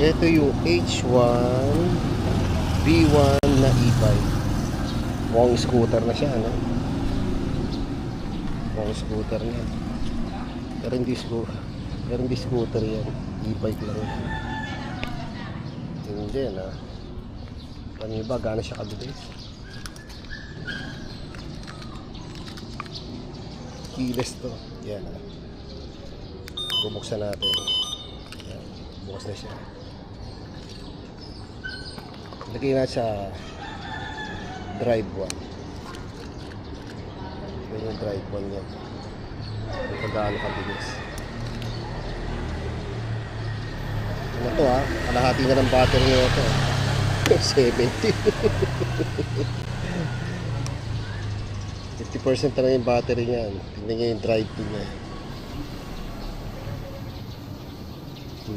Ito yung H1 V1 na e-bike. Mukhang scooter na siya, ano? Mukhang scooter na. Pero hindi scooter yan. E-bike lang yan. Hindi na. Ano ba? Gano'n siya kabilis? Keyless to. Yan, ah. Bubuksan natin. Yan. Bukas na siya. Lagay na sa drive 1. Yan yung drive 1 niya. Kung gaano kabilis. Ano to, ha? Kalahati na ng battery nyo ito. 70. 50% na yung battery niyan. Tingnan nyo yung drive 2 niya.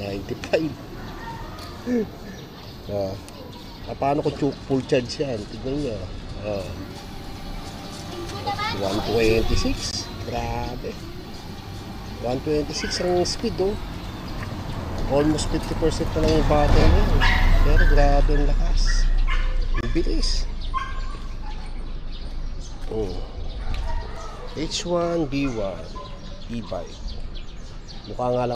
95. Paano kung full charge yan? Tignan nyo. 126. Grabe. 126 ang speed, oh. Almost 50% na lang yung battery niya. Pero grabe ang lakas. Ang bilis. H1 B1 e-bike. Mukha nga lang